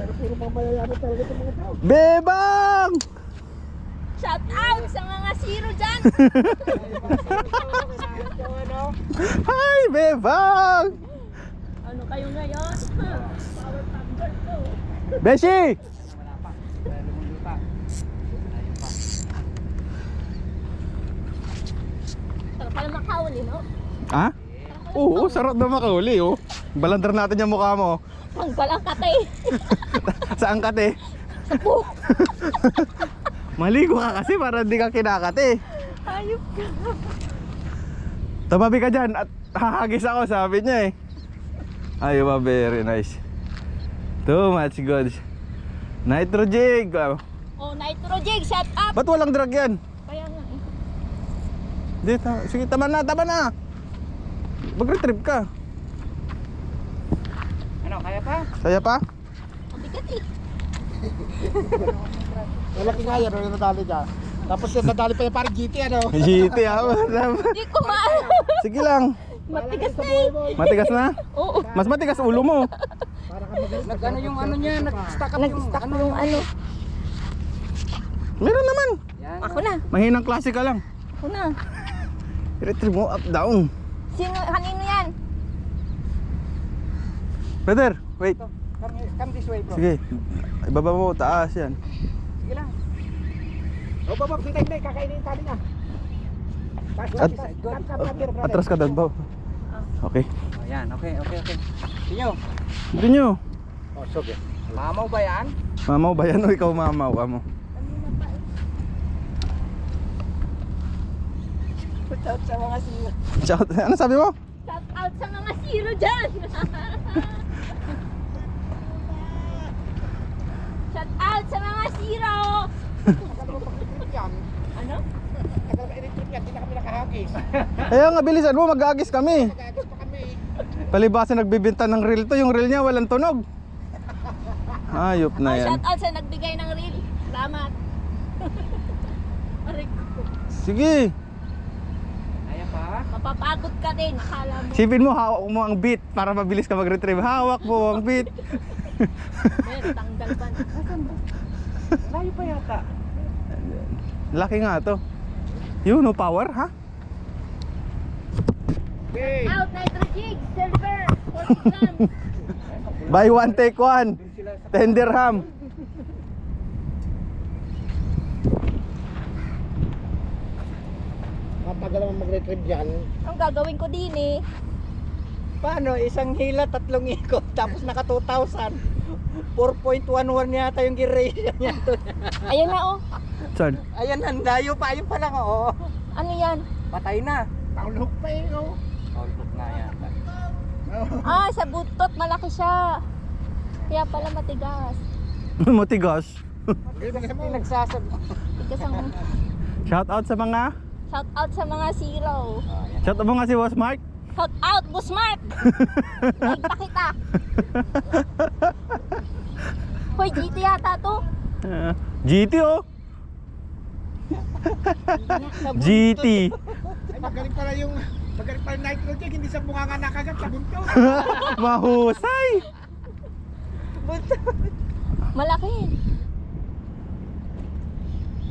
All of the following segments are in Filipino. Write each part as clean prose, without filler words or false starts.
Pero puro mga mayayaman talaga itong mga tao. Bebang! Shout out sa mga zero dyan. Hi, Bebang! Ano kayo ngayon? Power pop girl to. Beshi! Sarap pala makahuli, no? Ha? Oo, sarap na makahuli, oh. Balandar natin yung mukha mo. Tanggal ang katay. Saan ka, te? Sa buhok. Maligo ka kasi para hindi ka kinakate. Ayop ka. Tumabi ka dyan at hahagis ako, sabi niya eh. Ay, ba, very nice. Too much good. Nitro jig. Oh, Nitro Jig, shout out. Ba't walang drag yan? Kaya nga eh. Dito, sige, tama na, tama na. Mag-retrieve ka. Ano, kaya pa? Kaya pa? Ang bigat eh. Malaki nga yan, yung nadali niya. Tapos yung nadali pa yung parang GT, ano? GT ako. Hindi ko maano. Sige lang. Matigas na eh. Matigas na? Oo. Mas matigas ulo mo. Nag-ano yung ano niya, nag-stack up Nag-stack yung ano. Meron naman. Ako na. Mahinang klase ka lang. Ako na. I-retrieve mo up, down. Sino, kanino yan? Brother, wait. Come this way, bro. Sige. Ibaba mo, taas yan. Sige lang. O, babab, hindi, kakainin yung tali na. Atras ka doon, Bob. Okay. Oh, yan, okay. Sinyo. Hindi nyo. Oh, sige. Mamaw ba yan? Mamaw ba yan o ikaw mamaw ka mo? Shout out sa mga zero. Shout, ano sabi mo? Shout out sa mga zero dyan. Shout out sa mga zero. Tagal mo pag-retrip yan. Ano? Tagal mo i-retrip yan, di na kami nakahagis. Kaya nga, bilisan mo, mag-aagis kami. Magagis pa kami. Palibasa nagbibinta ng reel to, yung reel niya walang tunog. Ayop na yan. Shout out sa nagbigay ng reel. Salamat. Aray ko. Sige. Kaya pa? Mapapagod ka din, akala mo. Sipin mo, hawak mo ang beat para mabilis ka mag-retrieve. Hawak mo ang beat. Meron, tanggal pa. Asan ba? Layo pa yata. Laki nga to. Yun, no power, ha? Okay. Out, Nitro Jig, silver, 40 grams. Buy one, take one. 10 dirham. Matagal naman mag-retrieve yan. Ang gagawin ko din eh. Paano? Isang hila, 3 ikot, tapos naka 2,000. 4.11 yata yung duration niya. Ayan na oh. Saan? Ayan, handayo pa. Ayun pa lang, oo. Ano yan? Patay na. Paulok pa yun, oh. Paulok na yata. Ah, sa butot, malaki siya. Kaya pala matigas. Matigas. Kasi nagsasabi. Tigas ang... Shout out sa mga... Shout out sa mga zero. Shout out mo nga si Boss Mark. Shout out, Boss Mark! Like pa kita. Hoy, GT yata to. GT oh. GT. Ay, magaling pala yung Nitro Jig, hindi sa bunga nga nakagat sa buntot. Mahusay. Malaki.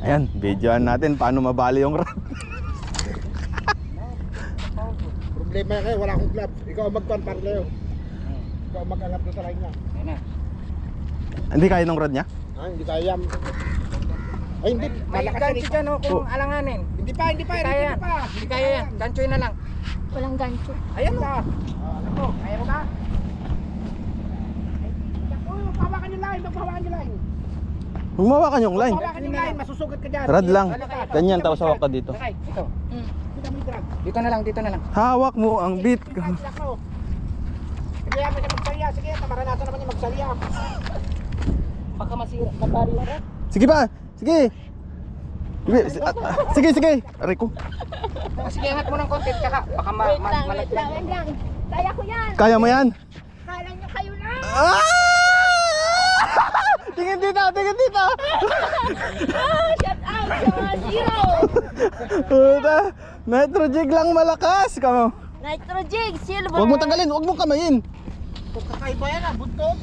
Ayan, videoan natin paano mabali yung rod. Problema yan kayo, wala akong gloves. Ikaw ang magpan para kayo. Ikaw ang mag-angat doon sa line niya. Ayan na. Hindi kaya ng rod niya? Ah, hindi kaya. Ay, hindi. May gancho dyan o kung alanganin. Hindi pa. Hindi kaya yan. Hindi kaya yan. Ganchoy na lang. Walang gancho. Ayan o. Ano mo? Kaya mo ka? Pahawakan yung line. Pahawakan yung line. Humawakan yung line. Pahawakan yung line. Masusugat ka dyan. Rod lang. Ganyan, tapos hawak ka dito. Sakay. Ito. Kita mo yung drag. Dito na lang, dito na lang. Hawak mo ang beat. Silak mo. Sige, may magsalya. Sige, tamaranasan naman yung magsalya. Baka masira. Mabali na rin. Sige pa. Sige. Sige. Aray ko. Sige, angat mo ng konti. Tsaka baka Wait lang. Kaya ko yan. Kaya mo yan? Kala nyo kayo lang. Ah! Tingin dito. Shout out sa mga zero. Puta. Nitro Jig lang malakas. Kamo. Nitrogen, silver. Huwag mo tanggalin, huwag mo kamayin. Kung kakaiba yan ah, buntot.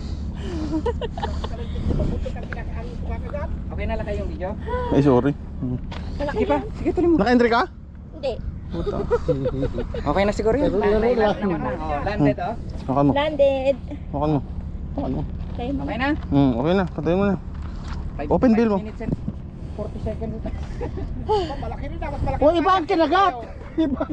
Okay na lang kayong video? Ay, sorry. Malaki Sige pa, yan. sige tuloy mo. Naka-entry ka? Hindi. Okay na siguro yun. Landed naman na. Oh, landed oh. Hakan mo. Landed. Hakan mo. Hakan mo. Okay. Okay na? Okay na, patayin mo na. Open bill mo. 5 minutes and 40 seconds. Malaki rin dapat malaki. O, iba ang kinagat. Iba.